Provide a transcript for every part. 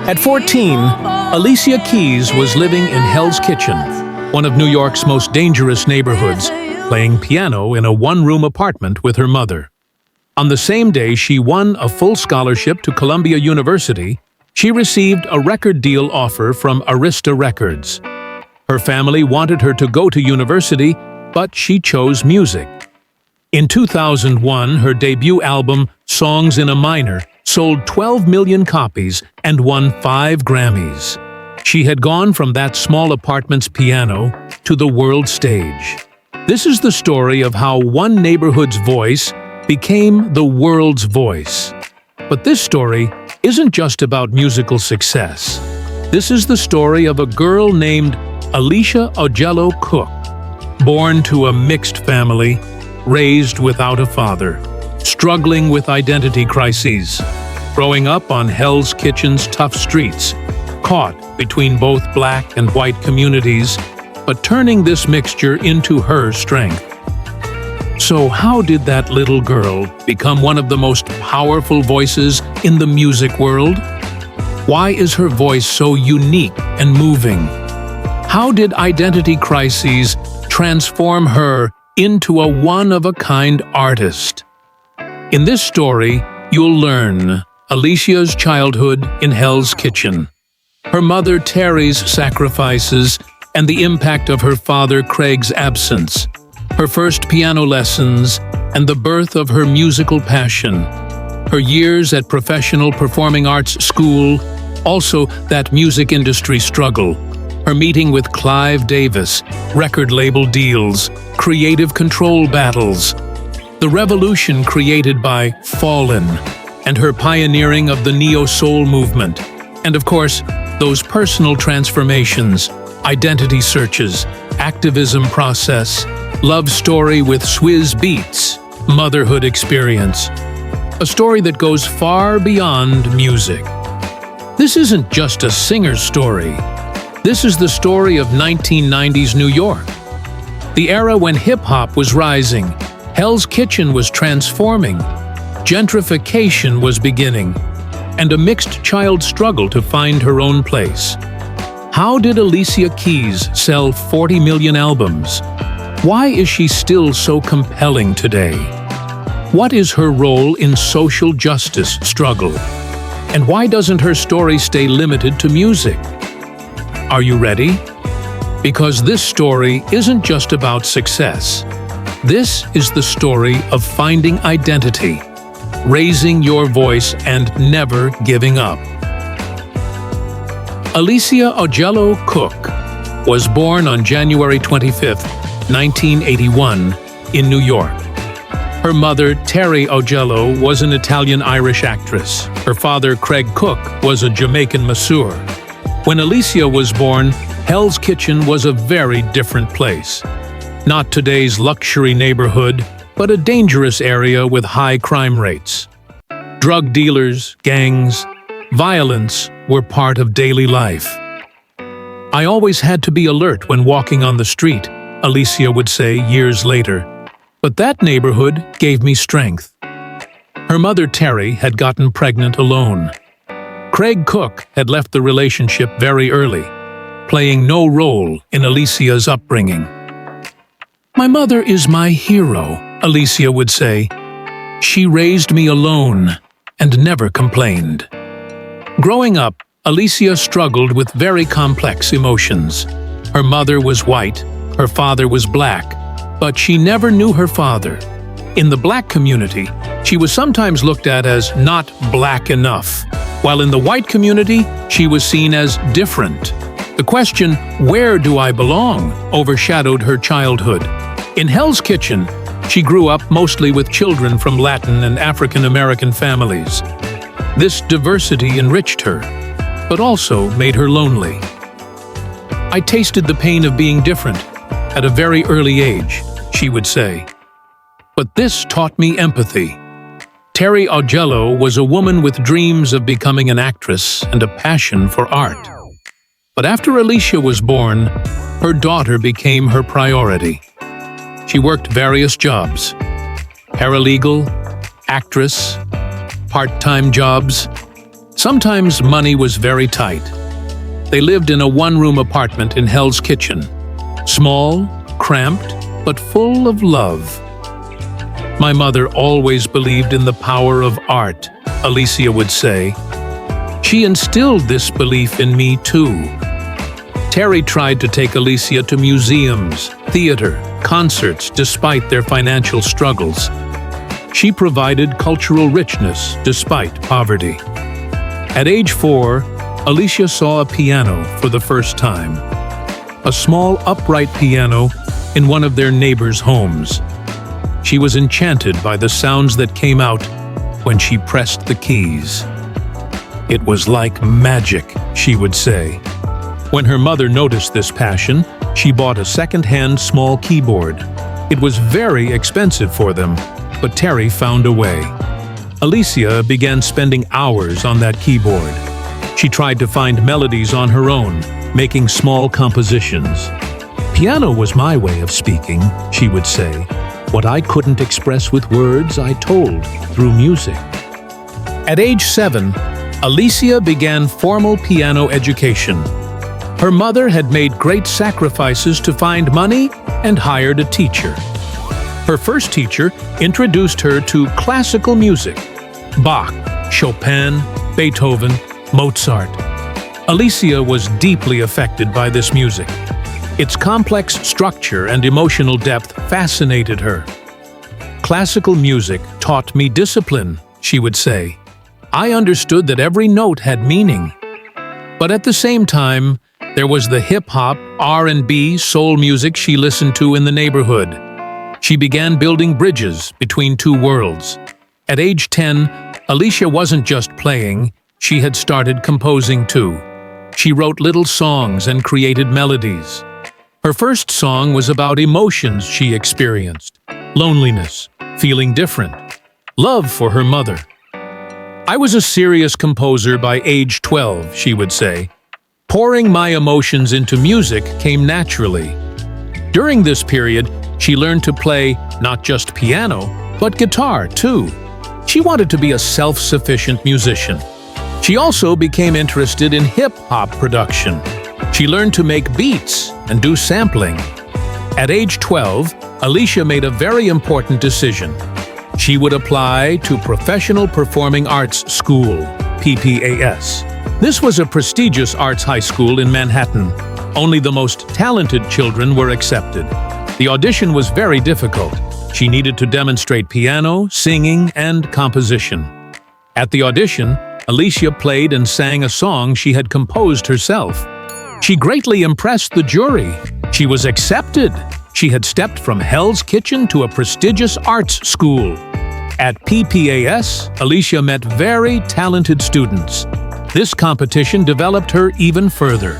At 14, Alicia Keys was living in Hell's Kitchen, one of New York's most dangerous neighborhoods, playing piano in a one-room apartment with her mother. On the same day she won a full scholarship to Columbia University, she received a record deal offer from Arista Records. Her family wanted her to go to university, but she chose music. In 2001, her debut album, Songs in a Minor, sold 12 million copies and won 5 Grammys. She had gone from that small apartment's piano to the world stage. This is the story of how one neighborhood's voice became the world's voice. But this story isn't just about musical success. This is the story of a girl named Alicia Cook, born to a mixed family, raised without a father, struggling with identity crises, growing up on Hell's Kitchen's tough streets, caught between both black and white communities, but turning this mixture into her strength. So how did that little girl become one of the most powerful voices in the music world? Why is her voice so unique and moving? How did identity crises transform her into a one-of-a-kind artist? In this story, you'll learn Alicia's childhood in Hell's Kitchen, her mother Terry's sacrifices and the impact of her father Craig's absence, her first piano lessons and the birth of her musical passion, her years at professional performing arts school, also that music industry struggle, her meeting with Clive Davis, record label deals, creative control battles, the revolution created by Fallin, and her pioneering of the neo-soul movement, and of course, those personal transformations, identity searches, activism process, love story with Swizz Beatz, motherhood experience. A story that goes far beyond music. This isn't just a singer's story. This is the story of 1990s New York. The era when hip-hop was rising, Hell's Kitchen was transforming, gentrification was beginning, and a mixed child struggled to find her own place. How did Alicia Keys sell 40 million albums? Why is she still so compelling today? What is her role in social justice struggle? And why doesn't her story stay limited to music? Are you ready? Because this story isn't just about success. This is the story of finding identity, raising your voice, and never giving up. Alicia Cook was born on January 25, 1981, in New York. Her mother, Terry Ogello, was an Italian-Irish actress. Her father, Craig Cook, was a Jamaican masseur. When Alicia was born, Hell's Kitchen was a very different place. Not today's luxury neighborhood, but a dangerous area with high crime rates. Drug dealers, gangs, violence were part of daily life. I always had to be alert when walking on the street, Alicia would say years later. But that neighborhood gave me strength. Her mother Terry had gotten pregnant alone. Craig Cook had left the relationship very early, playing no role in Alicia's upbringing. "My mother is my hero," Alicia would say. "She raised me alone and never complained." Growing up, Alicia struggled with very complex emotions. Her mother was white, her father was black, but she never knew her father. In the black community, she was sometimes looked at as not black enough, while in the white community, she was seen as different. The question, "Where do I belong?" overshadowed her childhood. In Hell's Kitchen, she grew up mostly with children from Latin and African American families. This diversity enriched her, but also made her lonely. "I tasted the pain of being different at a very early age," she would say. But this taught me empathy. Terry Ogello was a woman with dreams of becoming an actress and a passion for art. But after Alicia was born, her daughter became her priority. She worked various jobs: paralegal, actress, part-time jobs. Sometimes money was very tight. They lived in a one-room apartment in Hell's Kitchen. Small, cramped, but full of love. My mother always believed in the power of art, Alicia would say. She instilled this belief in me too. Terry tried to take Alicia to museums, theater, concerts, despite their financial struggles. She provided cultural richness despite poverty. At age 4, Alicia saw a piano for the first time. A small upright piano in one of their neighbors' homes. She was enchanted by the sounds that came out when she pressed the keys. It was like magic, she would say. When her mother noticed this passion, she bought a second-hand small keyboard. It was very expensive for them, but Terry found a way. Alicia began spending hours on that keyboard. She tried to find melodies on her own, making small compositions. Piano was my way of speaking, she would say. What I couldn't express with words, I told through music. At age 7, Alicia began formal piano education. Her mother had made great sacrifices to find money and hired a teacher. Her first teacher introduced her to classical music: Bach, Chopin, Beethoven, Mozart. Alicia was deeply affected by this music. Its complex structure and emotional depth fascinated her. Classical music taught me discipline, she would say. I understood that every note had meaning. But at the same time, there was the hip-hop, R&B, soul music she listened to in the neighborhood. She began building bridges between two worlds. At age 10, Alicia wasn't just playing, she had started composing too. She wrote little songs and created melodies. Her first song was about emotions she experienced: loneliness, feeling different, love for her mother. I was a serious composer by age 12, she would say. Pouring my emotions into music came naturally. During this period, she learned to play not just piano, but guitar too. She wanted to be a self-sufficient musician. She also became interested in hip-hop production. She learned to make beats and do sampling. At age 12, Alicia made a very important decision. She would apply to Professional Performing Arts School, PPAS. This was a prestigious arts high school in Manhattan. Only the most talented children were accepted. The audition was very difficult. She needed to demonstrate piano, singing, and composition. At the audition, Alicia played and sang a song she had composed herself. She greatly impressed the jury. She was accepted. She had stepped from Hell's Kitchen to a prestigious arts school. At PPAS, Alicia met very talented students. This competition developed her even further.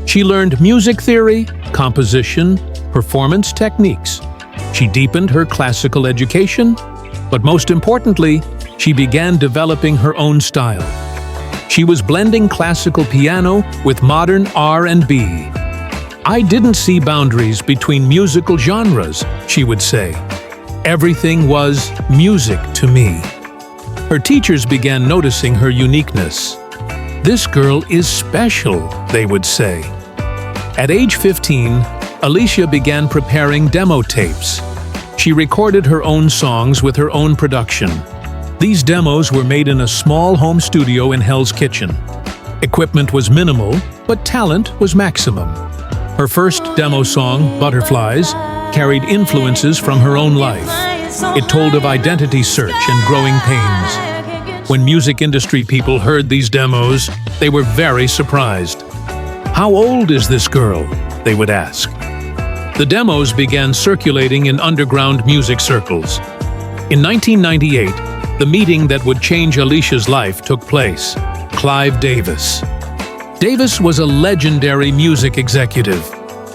She learned music theory, composition, performance techniques. She deepened her classical education, but most importantly, she began developing her own style. She was blending classical piano with modern R&B. I didn't see boundaries between musical genres, she would say. Everything was music to me. Her teachers began noticing her uniqueness. This girl is special, they would say. At age 15, Alicia began preparing demo tapes. She recorded her own songs with her own production. These demos were made in a small home studio in Hell's Kitchen. Equipment was minimal, but talent was maximum. Her first demo song, Butterflies, carried influences from her own life. It told of identity search and growing pains. When music industry people heard these demos, they were very surprised. "How old is this girl?" they would ask. The demos began circulating in underground music circles. In 1998, the meeting that would change Alicia's life took place. Clive Davis. Davis was a legendary music executive.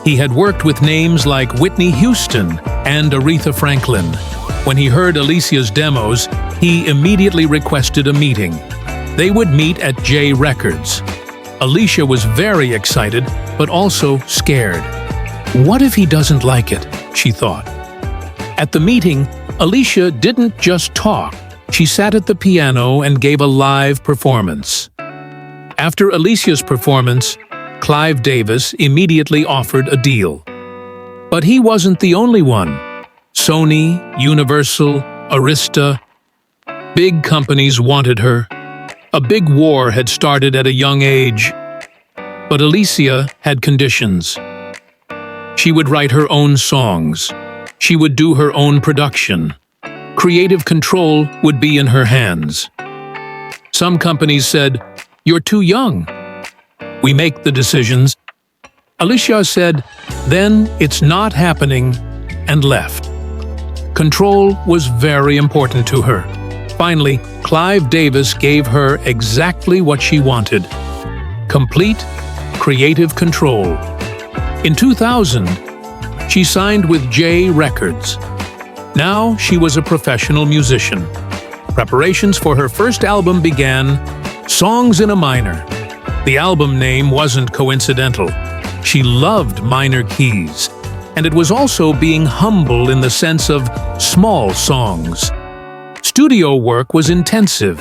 He had worked with names like Whitney Houston and Aretha Franklin. When he heard Alicia's demos, he immediately requested a meeting. They would meet at J Records. Alicia was very excited, but also scared. What if he doesn't like it? She thought. At the meeting, Alicia didn't just talk. She sat at the piano and gave a live performance. After Alicia's performance, Clive Davis immediately offered a deal. But he wasn't the only one. Sony, Universal, Arista, big companies wanted her. A big war had started at a young age. But Alicia had conditions. She would write her own songs. She would do her own production. Creative control would be in her hands. Some companies said, "You're too young. We make the decisions." Alicia said, "Then it's not happening," and left. Control was very important to her. Finally, Clive Davis gave her exactly what she wanted: complete creative control. In 2000, she signed with J Records. Now she was a professional musician. Preparations for her first album began, Songs in a Minor. The album name wasn't coincidental. She loved minor keys, and it was also being humble in the sense of small songs. Studio work was intensive.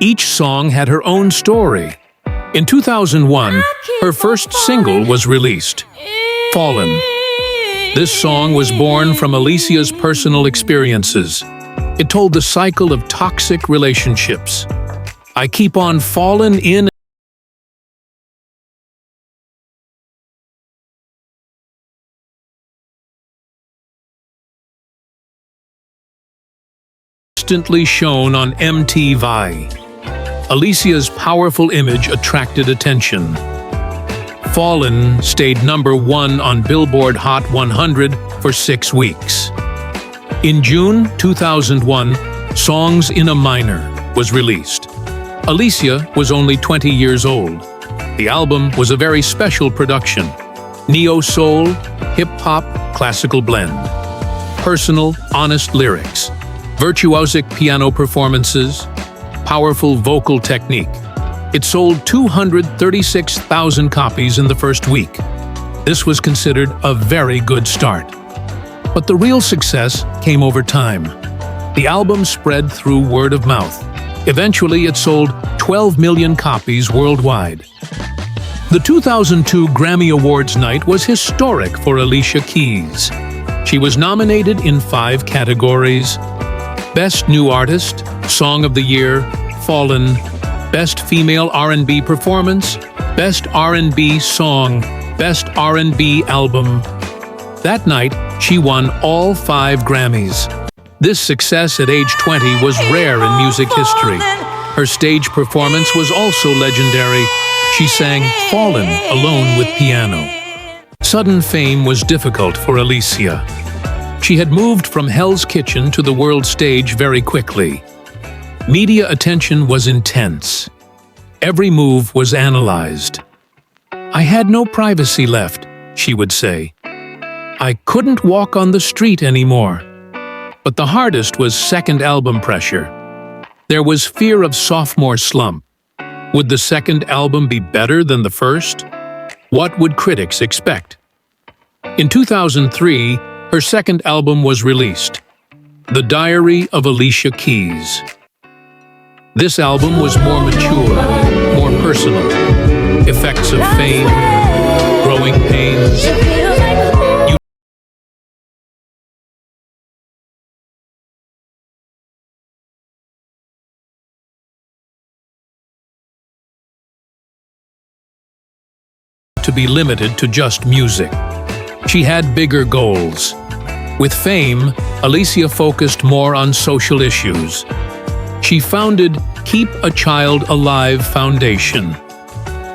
Each song had her own story. In 2001, her first single was released, Fallin. This song was born from Alicia's personal experiences. It told the cycle of toxic relationships. I keep on falling in constantly shown on MTV. Alicia's powerful image attracted attention. Fallin stayed #1 on Billboard Hot 100 for 6 weeks. In June 2001, Songs in a Minor was released. Alicia was only 20 years old. The album was a very special production. Neo-soul, hip-hop, classical blend. Personal, honest lyrics. Virtuosic piano performances. Powerful vocal technique. It sold 236,000 copies in the first week. This was considered a very good start. But the real success came over time. The album spread through word of mouth. Eventually, it sold 12 million copies worldwide. The 2002 Grammy Awards night was historic for Alicia Keys. She was nominated in 5 categories: Best New Artist, Song of the Year, Fallin, Best Female R&B Performance, Best R&B Song, Best R&B Album. That night, she won all 5 Grammys. This success at age 20 was rare in music history. Her stage performance was also legendary. She sang Fallin alone with piano. Sudden fame was difficult for Alicia. She had moved from Hell's Kitchen to the world stage very quickly. Media attention was intense. Every move was analyzed. "I had no privacy left," she would say. "I couldn't walk on the street anymore." But the hardest was second album pressure. There was fear of sophomore slump. Would the second album be better than the first? What would critics expect? In 2003, her second album was released, The Diary of Alicia Keys. This album was more mature, more personal. Effects of fame, growing pains. To be limited to just music. She had bigger goals. With fame, Alicia focused more on social issues. She founded Keep a Child Alive Foundation.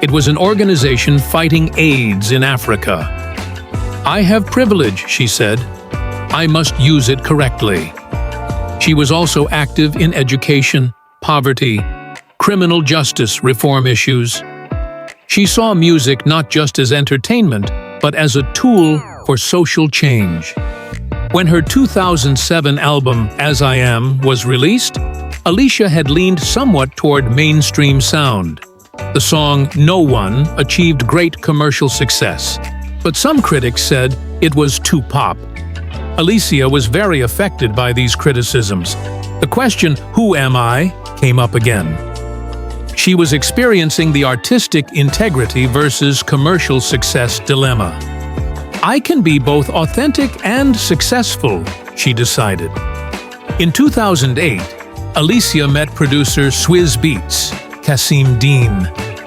It was an organization fighting AIDS in Africa. "I have privilege," she said. "I must use it correctly." She was also active in education, poverty, criminal justice reform issues. She saw music not just as entertainment, but as a tool for social change. When her 2007 album, As I Am, was released, Alicia had leaned somewhat toward mainstream sound. The song No One achieved great commercial success, but some critics said it was too pop. Alicia was very affected by these criticisms. The question, "Who am I?" came up again. She was experiencing the artistic integrity versus commercial success dilemma. I can be both authentic and successful, she decided. In 2008, Alicia met producer Swizz Beatz, Kasim Dean.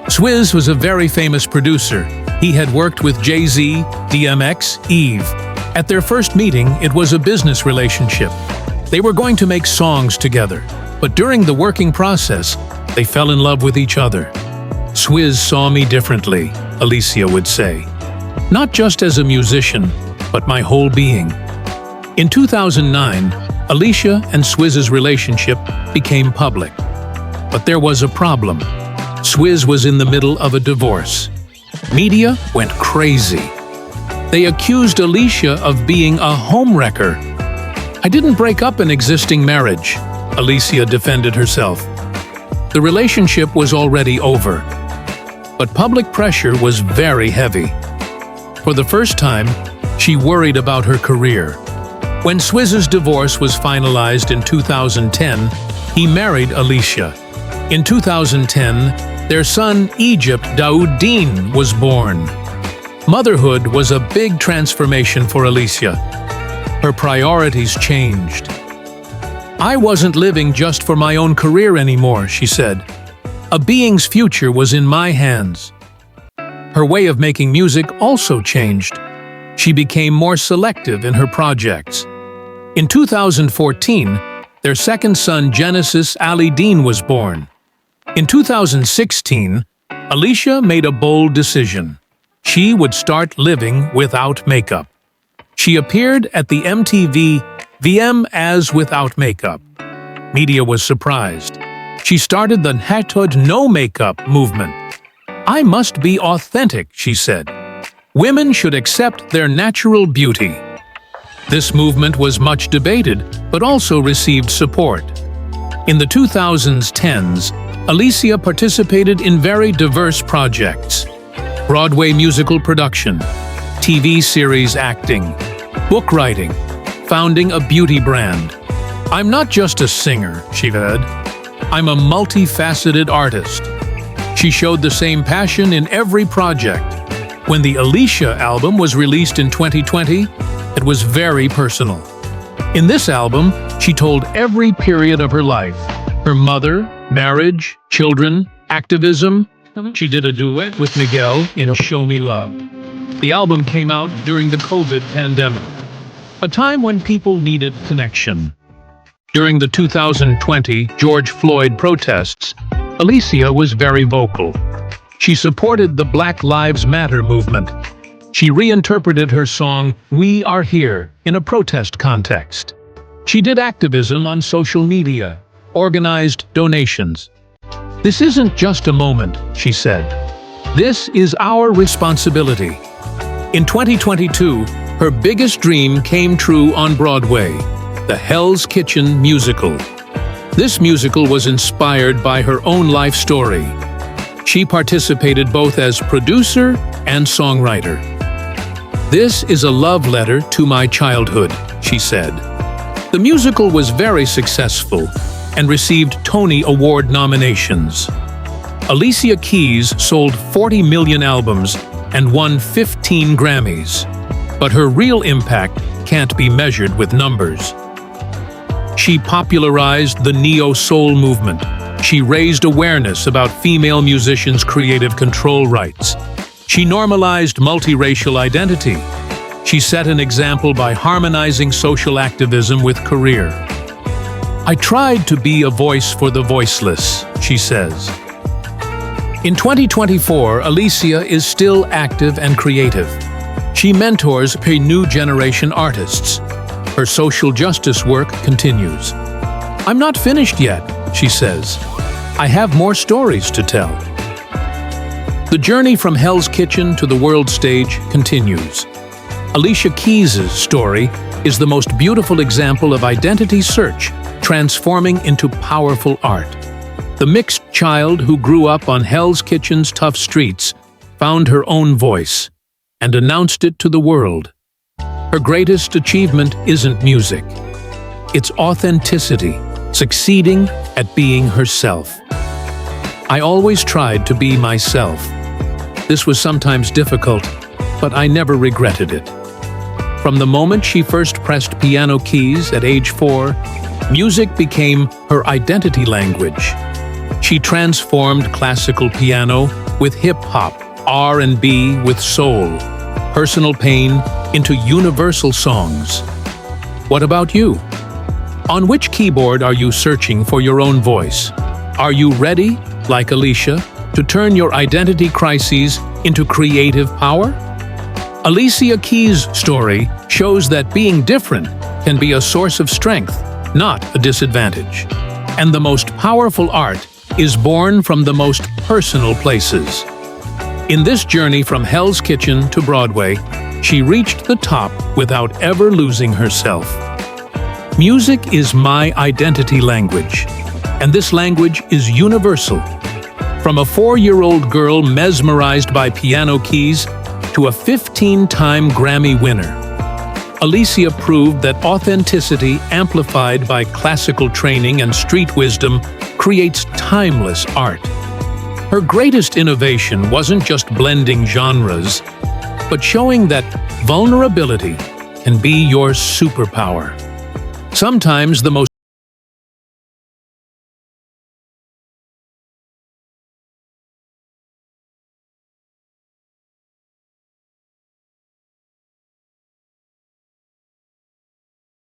Swizz was a very famous producer. He had worked with Jay-Z, DMX, Eve. At their first meeting, it was a business relationship. They were going to make songs together, but during the working process, they fell in love with each other. Swizz saw me differently, Alicia would say. Not just as a musician, but my whole being. In 2009, Alicia and Swizz's relationship became public. But there was a problem. Swizz was in the middle of a divorce. Media went crazy. They accused Alicia of being a homewrecker. I didn't break up an existing marriage, Alicia defended herself. The relationship was already over. But public pressure was very heavy. For the first time, she worried about her career. When Swizz's divorce was finalized in 2010, he married Alicia. In 2010, their son Egypt Daoud was born. Motherhood was a big transformation for Alicia. Her priorities changed. I wasn't living just for my own career anymore, she said. A being's future was in my hands. Her way of making music also changed. She became more selective in her projects. In 2014, their second son Genesis Ali Dean was born. In 2016, Alicia made a bold decision. She would start living without makeup. She appeared at the MTV VM as without makeup. Media was surprised. She started the #No Makeup movement. I must be authentic, she said. Women should accept their natural beauty. This movement was much debated, but also received support. In the 2010s, Alicia participated in very diverse projects: Broadway musical production, TV series acting, book writing, founding a beauty brand. I'm not just a singer, she said. I'm a multifaceted artist. She showed the same passion in every project. When the Alicia album was released in 2020, it was very personal. In this album, she told every period of her life: her mother, marriage, children, activism. She did a duet with Miguel in Show Me Love. The album came out during the COVID pandemic, a time when people needed connection. During the 2020 George Floyd protests, Alicia was very vocal. She supported the Black Lives Matter movement. She reinterpreted her song, We Are Here, in a protest context. She did activism on social media, organized donations. This isn't just a moment, she said. This is our responsibility. In 2022, her biggest dream came true on Broadway, the Hell's Kitchen musical. This musical was inspired by her own life story. She participated both as producer and songwriter. This is a love letter to my childhood, she said. The musical was very successful and received Tony Award nominations. Alicia Keys sold 40 million albums and won 15 Grammys. But her real impact can't be measured with numbers. She popularized the neo-soul movement. She raised awareness about female musicians' creative control rights. She normalized multiracial identity. She set an example by harmonizing social activism with career. I tried to be a voice for the voiceless, she says. In 2024, Alicia is still active and creative. She mentors a new generation artists. Her social justice work continues. I'm not finished yet, she says. I have more stories to tell. The journey from Hell's Kitchen to the world stage continues. Alicia Keys' story is the most beautiful example of identity search transforming into powerful art. The mixed child who grew up on Hell's Kitchen's tough streets found her own voice and announced it to the world. Her greatest achievement isn't music. It's authenticity, succeeding at being herself. I always tried to be myself. This was sometimes difficult, but I never regretted it. From the moment she first pressed piano keys at age 4, music became her identity language. She transformed classical piano with hip-hop, R&B with soul, personal pain into universal songs. What about you? On which keyboard are you searching for your own voice? Are you ready, like Alicia, to turn your identity crises into creative power? Alicia Keys' story shows that being different can be a source of strength, not a disadvantage. And the most powerful art is born from the most personal places. In this journey from Hell's Kitchen to Broadway, she reached the top without ever losing herself. Music is my identity language, and this language is universal. From a 4-year-old girl mesmerized by piano keys to a 15-time Grammy winner, Alicia proved that authenticity amplified by classical training and street wisdom creates timeless art. Her greatest innovation wasn't just blending genres, but showing that vulnerability can be your superpower. Sometimes the most